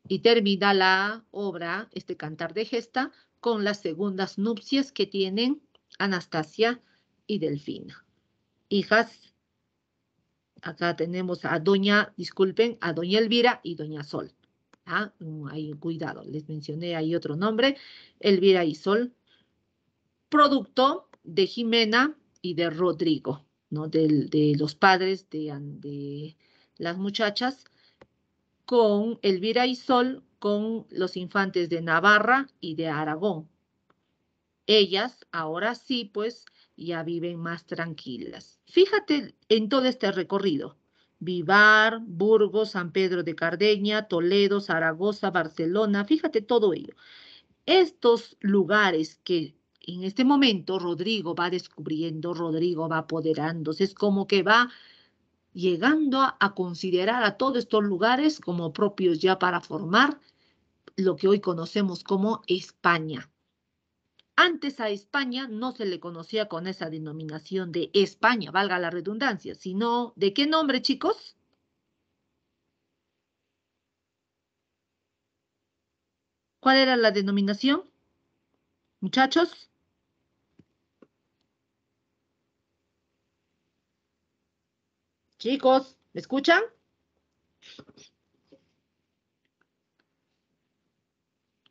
Y termina la obra, este cantar de gesta, con las segundas nupcias que tienen Anastasia y Delfina. Hijas, acá tenemos a doña Elvira y doña Sol. ¿Ah? Ahí, cuidado, les mencioné ahí otro nombre, Elvira y Sol, producto de Jimena y de Rodrigo, ¿no? De los padres de las muchachas, con Elvira y Sol, con los infantes de Navarra y de Aragón. Ellas, ahora sí, pues, ya viven más tranquilas. Fíjate en todo este recorrido. Vivar, Burgos, San Pedro de Cardeña, Toledo, Zaragoza, Barcelona, fíjate todo ello. Estos lugares que en este momento Rodrigo va descubriendo, Rodrigo va apoderándose, es como que va llegando a considerar a todos estos lugares como propios ya para formar lo que hoy conocemos como España. Antes a España no se le conocía con esa denominación de España, valga la redundancia, sino ¿de qué nombre, chicos? ¿Cuál era la denominación, muchachos? Chicos, ¿me escuchan?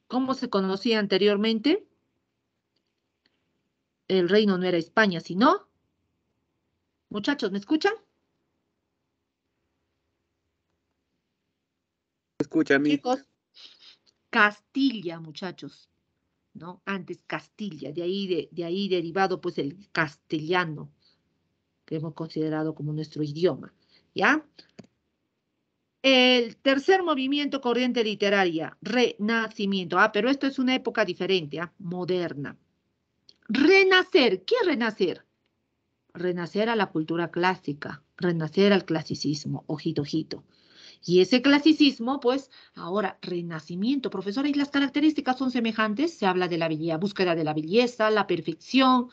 ¿Cómo se conocía anteriormente? El reino no era España, sino... Muchachos, ¿me escuchan? Escucha a mí. Chicos, Castilla, muchachos, ¿no? Antes Castilla, de ahí derivado pues el castellano, que hemos considerado como nuestro idioma, ¿ya? El tercer movimiento, corriente literaria, Renacimiento. Ah, pero esto es una época diferente, moderna. Renacer, ¿qué renacer? Renacer a la cultura clásica, renacer al clasicismo, ojito, ojito. Y ese clasicismo, pues, ahora, renacimiento, profesora, ¿y las características son semejantes? Se habla de la belleza, búsqueda de la belleza, la perfección,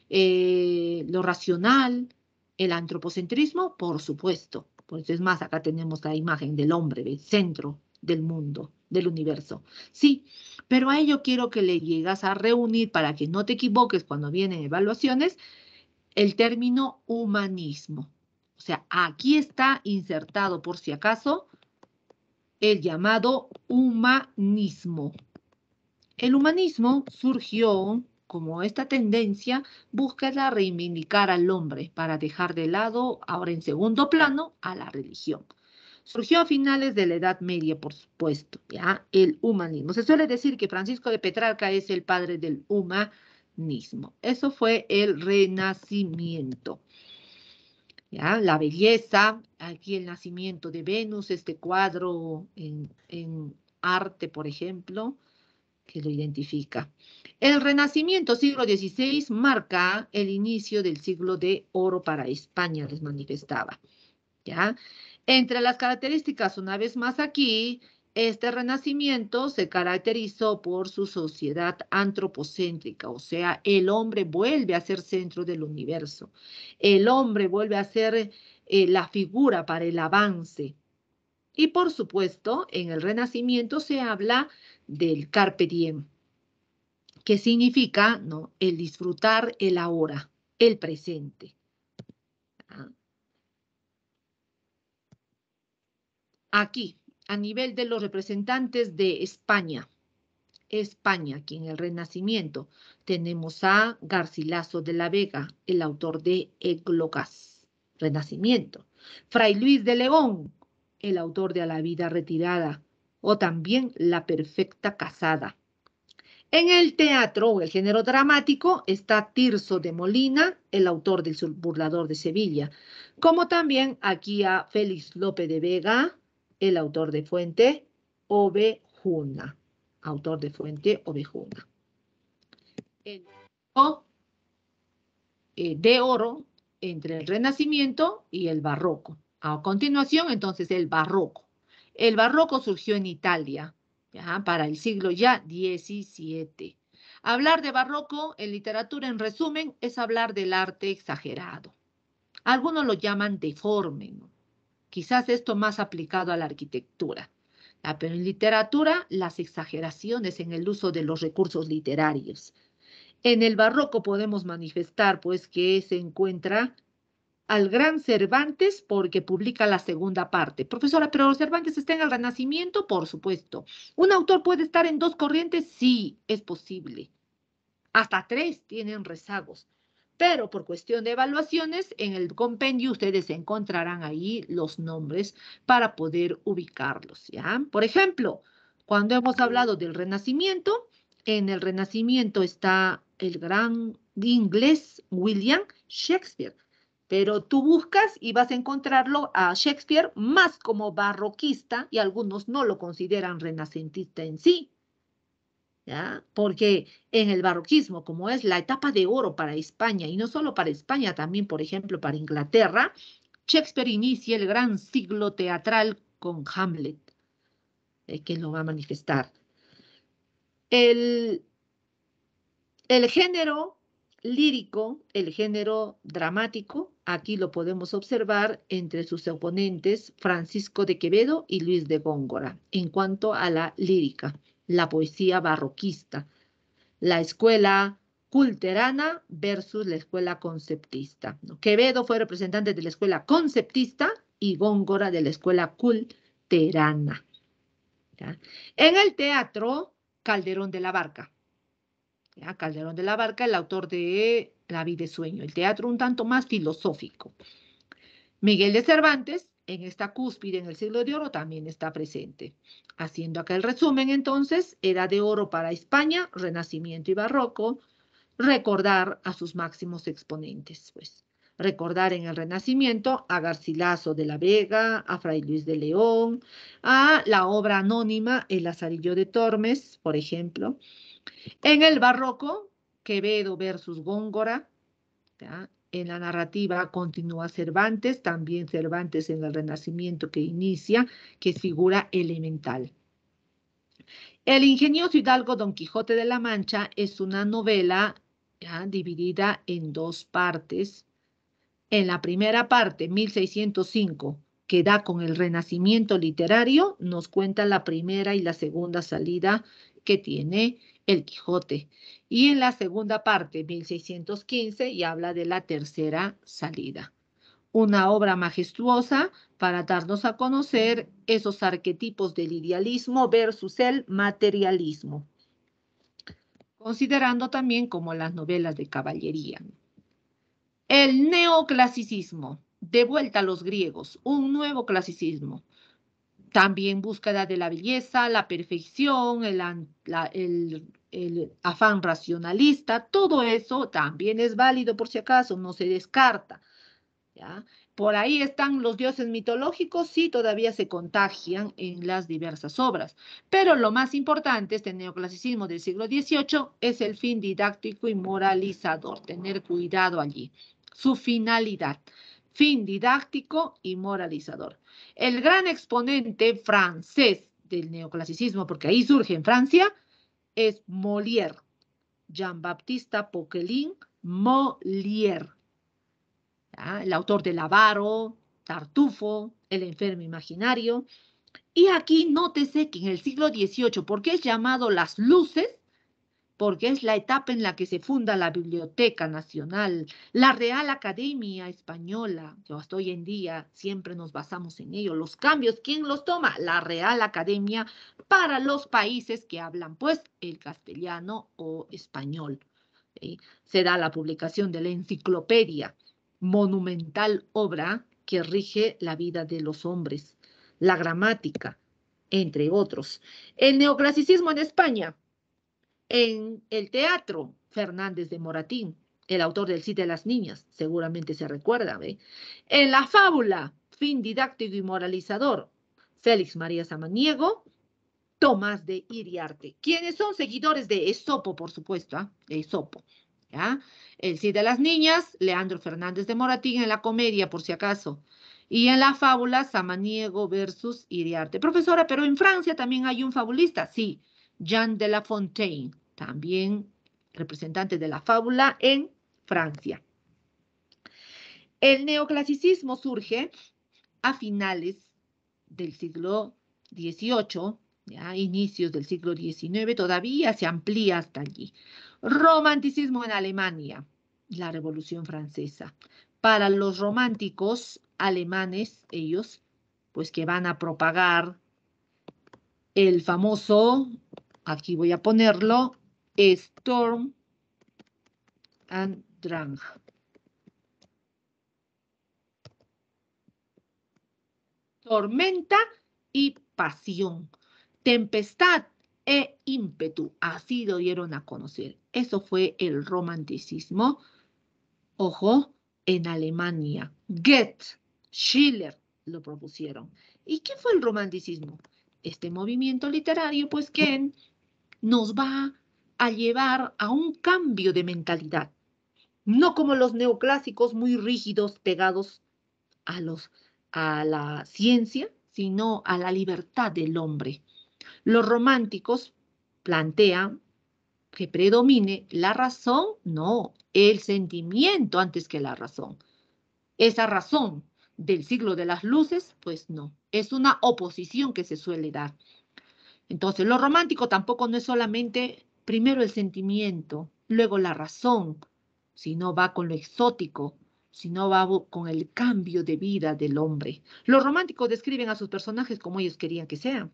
lo racional, el antropocentrismo, por supuesto. Pues es más, acá tenemos la imagen del hombre, el centro del mundo, del universo. Sí, pero a ello quiero que le llegas a reunir para que no te equivoques cuando vienen evaluaciones, el término humanismo. O sea, aquí está insertado, por si acaso, el llamado humanismo. El humanismo surgió como esta tendencia busca reivindicar al hombre para dejar de lado, ahora en segundo plano, a la religión. Surgió a finales de la Edad Media, por supuesto, ¿ya? El humanismo. Se suele decir que Francisco de Petrarca es el padre del humanismo. Eso fue el Renacimiento. ¿Ya? La belleza, aquí el nacimiento de Venus, este cuadro en arte, por ejemplo, que lo identifica. El Renacimiento, siglo XVI, marca el inicio del siglo de oro para España, les manifestaba. ¿Ya? Entre las características, una vez más aquí, este Renacimiento se caracterizó por su sociedad antropocéntrica, o sea, el hombre vuelve a ser centro del universo. El hombre vuelve a ser la figura para el avance. Y por supuesto, en el Renacimiento se habla del carpe diem, que significa, ¿no?, el disfrutar el ahora, el presente. ¿Ah? Aquí, a nivel de los representantes de España, aquí en el Renacimiento, tenemos a Garcilaso de la Vega, el autor de Églogas, Renacimiento. Fray Luis de León, el autor de A la vida retirada, o también La perfecta casada. En el teatro o el género dramático está Tirso de Molina, el autor del Burlador de Sevilla, como también aquí a Félix Lope de Vega, el autor de Fuente Ovejuna. Autor de Fuente Ovejuna. El de oro entre el Renacimiento y el Barroco. A continuación, entonces, el Barroco. El Barroco surgió en Italia, ¿ya?, para el siglo ya XVII. Hablar de Barroco en literatura, en resumen, es hablar del arte exagerado. Algunos lo llaman deforme, ¿no? Quizás esto más aplicado a la arquitectura. Pero en literatura, las exageraciones en el uso de los recursos literarios. En el Barroco podemos manifestar, pues, que se encuentra al gran Cervantes porque publica la segunda parte. Profesora, ¿pero Cervantes está en el Renacimiento? Por supuesto. ¿Un autor puede estar en dos corrientes? Sí, es posible. Hasta 3 tienen rezagos. Pero por cuestión de evaluaciones, en el compendio ustedes encontrarán ahí los nombres para poder ubicarlos, ¿ya? Por ejemplo, cuando hemos hablado del Renacimiento, en el Renacimiento está el gran inglés William Shakespeare. Pero tú buscas y vas a encontrarlo a Shakespeare más como barroquista y algunos no lo consideran renacentista en sí. ¿Ya? Porque en el barroquismo, como es la etapa de oro para España, y no solo para España, también, por ejemplo, para Inglaterra, Shakespeare inicia el gran siglo teatral con Hamlet, que lo va a manifestar. El género lírico, el género dramático, aquí lo podemos observar entre sus oponentes Francisco de Quevedo y Luis de Góngora, en cuanto a la lírica, la poesía barroquista, la escuela culterana versus la escuela conceptista. Quevedo fue representante de la escuela conceptista y Góngora de la escuela culterana. ¿Ya? En el teatro, Calderón de la Barca. ¿Ya? Calderón de la Barca, el autor de La vida y sueño. El teatro un tanto más filosófico. Miguel de Cervantes, en esta cúspide en el siglo de oro, también está presente. Haciendo acá el resumen, entonces, Edad de Oro para España, Renacimiento y Barroco, recordar a sus máximos exponentes, pues. Recordar en el Renacimiento a Garcilaso de la Vega, a Fray Luis de León, a la obra anónima El Lazarillo de Tormes, por ejemplo. En el Barroco, Quevedo versus Góngora, ¿ya? En la narrativa continúa Cervantes, también Cervantes en el Renacimiento que inicia, que es figura elemental. El ingenioso hidalgo Don Quijote de la Mancha es una novela, ¿ya?, dividida en 2 partes. En la primera parte, 1605, que da con el Renacimiento literario, nos cuenta la primera y la segunda salida que tiene el Quijote. Y en la segunda parte, 1615, y habla de la tercera salida. Una obra majestuosa para darnos a conocer esos arquetipos del idealismo versus el materialismo, considerando también como las novelas de caballería. El neoclasicismo, de vuelta a los griegos, un nuevo clasicismo. También búsqueda de la belleza, la perfección, el afán racionalista, todo eso también es válido por si acaso, no se descarta. ¿Ya? Por ahí están los dioses mitológicos, sí, todavía se contagian en las diversas obras. Pero lo más importante, este neoclasicismo del siglo XVIII, es el fin didáctico y moralizador. Tener cuidado allí. Su finalidad, fin didáctico y moralizador. El gran exponente francés del neoclasicismo, porque ahí surge en Francia, es Molière, Jean-Baptiste Poquelin Molière. ¿Ya? El autor del Avaro, Tartufo, El enfermo imaginario. Y aquí nótese que en el siglo XVIII, ¿por qué es llamado Las Luces? Porque es la etapa en la que se funda la Biblioteca Nacional, la Real Academia Española, que hasta hoy en día siempre nos basamos en ello. Los cambios, ¿quién los toma? La Real Academia para los países que hablan, pues, el castellano o español. ¿Sí? Se da la publicación de la enciclopedia, monumental obra que rige la vida de los hombres, la gramática, entre otros. El neoclasicismo en España. En el teatro, Fernández de Moratín, el autor del Cid de las Niñas, seguramente se recuerda, ¿ve? En la fábula, fin didáctico y moralizador, Félix María Samaniego, Tomás de Iriarte, quienes son seguidores de Esopo, por supuesto, Esopo, ¿ya? El Cid de las Niñas, Leandro Fernández de Moratín en la comedia, por si acaso. Y en la fábula, Samaniego versus Iriarte. Profesora, pero en Francia también hay un fabulista, sí, Jean de La Fontaine, también representante de la fábula en Francia. El neoclasicismo surge a finales del siglo XVIII, ya, inicios del siglo XIX, todavía se amplía hasta allí. Romanticismo en Alemania, la Revolución Francesa. Para los románticos alemanes, ellos, pues que van a propagar el famoso, aquí voy a ponerlo, Sturm and Drang. Tormenta y pasión, tempestad e ímpetu, así lo dieron a conocer. Eso fue el romanticismo, ojo, en Alemania. Goethe, Schiller lo propusieron. ¿Y qué fue el romanticismo? Este movimiento literario, pues, que nos va a llevar a un cambio de mentalidad, no como los neoclásicos muy rígidos, pegados a la ciencia, sino a la libertad del hombre. Los románticos plantean que predomine la razón, no, el sentimiento antes que la razón. Esa razón del siglo de las luces, pues no, es una oposición que se suele dar. Entonces, lo romántico tampoco no es solamente primero el sentimiento, luego la razón, sino va con lo exótico, sino va con el cambio de vida del hombre. Los románticos describen a sus personajes como ellos querían que sean.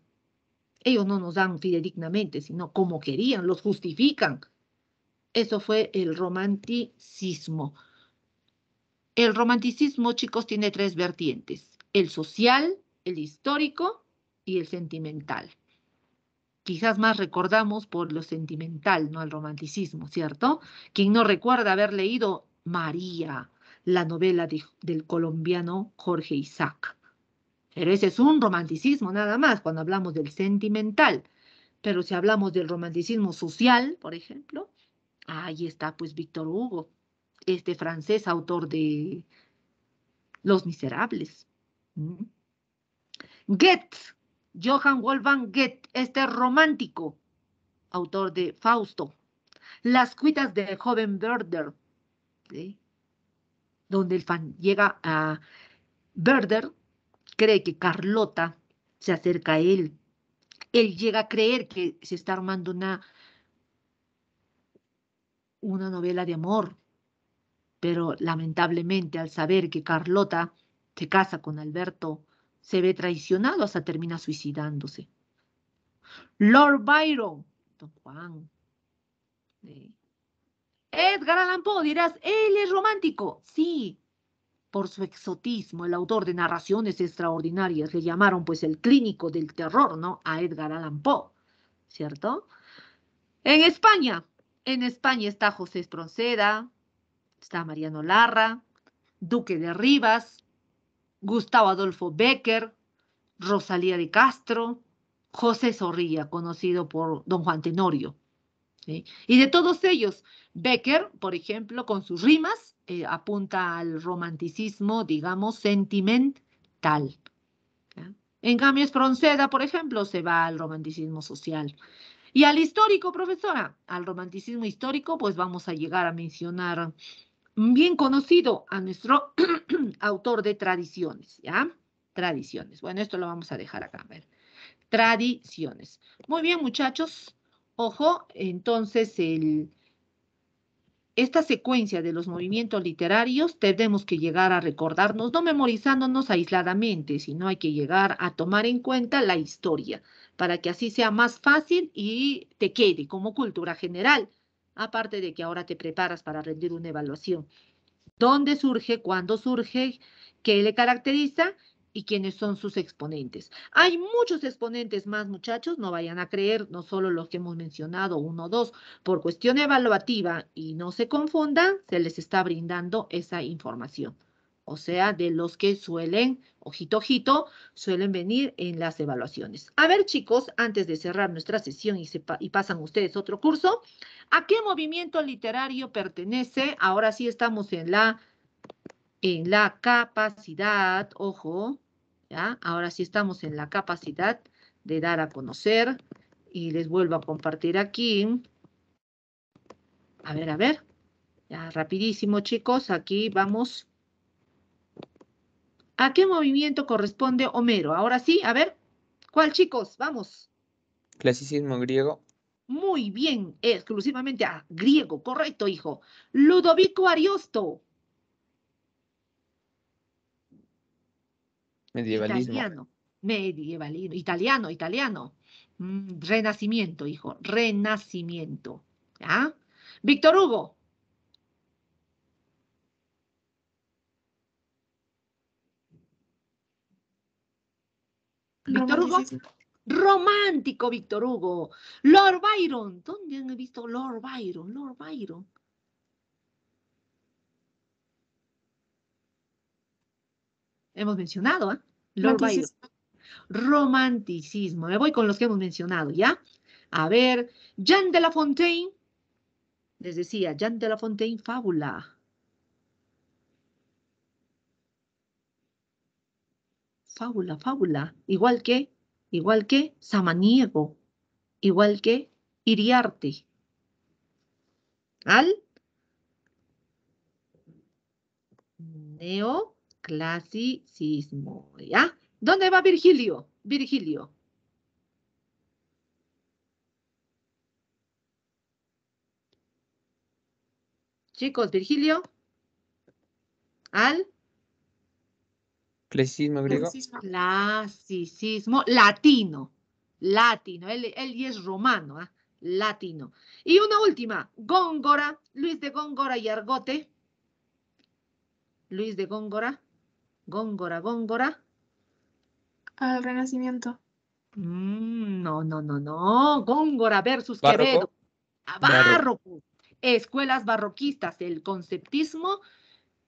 Ellos no nos dan fidedignamente, sino como querían, los justifican. Eso fue el romanticismo. El romanticismo, chicos, tiene tres vertientes: el social, el histórico y el sentimental. Quizás más recordamos por lo sentimental, no el romanticismo, ¿cierto? Quien no recuerda haber leído María, la novela del colombiano Jorge Isaac. Pero ese es un romanticismo nada más cuando hablamos del sentimental. Pero si hablamos del romanticismo social, por ejemplo, ahí está pues Víctor Hugo, este francés autor de Los Miserables. Goethe, Johann Wolfgang Goethe, este romántico, autor de Fausto. Las cuitas del joven Werther, ¿sí? Donde el fan llega a Werther, cree que Carlota se acerca a él, Él llega a creer que se está armando una novela de amor, pero lamentablemente al saber que Carlota se casa con Alberto, se ve traicionado hasta termina suicidándose. Lord Byron, don Juan. Edgar Allan Poe, dirás, él es romántico. Sí, por su exotismo, el autor de narraciones extraordinarias, le llamaron pues el clínico del terror, ¿no? A Edgar Allan Poe, ¿cierto? En España está José Espronceda, está Mariano Larra, Duque de Rivas, Gustavo Adolfo Bécquer, Rosalía de Castro, José Zorrilla, conocido por don Juan Tenorio. ¿Sí? Y de todos ellos, Bécquer, por ejemplo, con sus rimas, apunta al romanticismo, digamos, sentimental. ¿Ya? En cambio, Espronceda, por ejemplo, se va al romanticismo social. Y al histórico, profesora, al romanticismo histórico, pues vamos a llegar a mencionar bien conocido a nuestro autor de tradiciones, ¿ya? Tradiciones. Bueno, esto lo vamos a dejar acá, a ver. Tradiciones. Muy bien, muchachos. Ojo, entonces esta secuencia de los movimientos literarios tenemos que llegar a recordarnos, no memorizándonos aisladamente, sino hay que llegar a tomar en cuenta la historia, para que así sea más fácil y te quede como cultura general, aparte de que ahora te preparas para rendir una evaluación. ¿Dónde surge? ¿Cuándo surge? ¿Qué le caracteriza? ¿Y quiénes son sus exponentes? Hay muchos exponentes más, muchachos, no vayan a creer, no solo los que hemos mencionado, uno o dos, por cuestión evaluativa, y no se confundan, se les está brindando esa información. O sea, de los que suelen, ojito, ojito, suelen venir en las evaluaciones. A ver, chicos, antes de cerrar nuestra sesión y pasan ustedes otro curso, ¿a qué movimiento literario pertenece? Ahora sí estamos en la capacidad, ojo, ¿ya? Ahora sí estamos en la capacidad de dar a conocer y les vuelvo a compartir aquí. A ver, ya rapidísimo, chicos, aquí vamos. ¿A qué movimiento corresponde Homero? Ahora sí, a ver, ¿cuál, chicos? Vamos. Clasicismo griego. Muy bien, exclusivamente a griego, correcto, hijo. Ludovico Ariosto. Medievalismo. Italiano. Renacimiento, hijo, renacimiento. ¿Ya? Víctor Hugo. Víctor Hugo. Romántico, Víctor Hugo. Lord Byron. ¿Dónde han visto Lord Byron? Lord Byron. Hemos mencionado, ¿ah? Lord Byron. Romanticismo. Me voy con los que hemos mencionado, ¿ya? A ver, Jean de La Fontaine. Les decía, Jean de La Fontaine, fábula. Fábula. Igual que Samaniego. Igual que Iriarte. Al neoclasicismo, ¿ya? ¿Dónde va Virgilio? Virgilio. Chicos, Virgilio. Al Clasicismo griego. clasicismo latino. Latino. Él es romano, ¿eh? Latino. Y una última, Góngora, Luis de Góngora y Argote. Luis de Góngora. Góngora. Al Renacimiento. No. Góngora versus Barroco. Quevedo. Barroco. Escuelas barroquistas, el conceptismo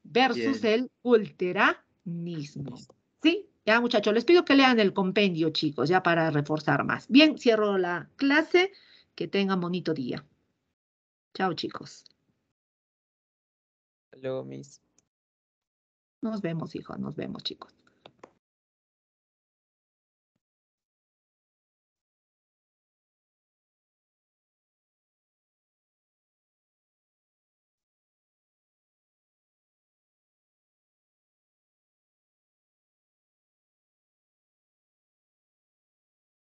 versus el ulteranismo. ¿Sí? Ya, muchachos, les pido que lean el compendio, chicos, ya para reforzar más. Bien, cierro la clase. Que tengan bonito día. Chao, chicos. Hasta luego, Miss. Nos vemos, hijo. Nos vemos, chicos.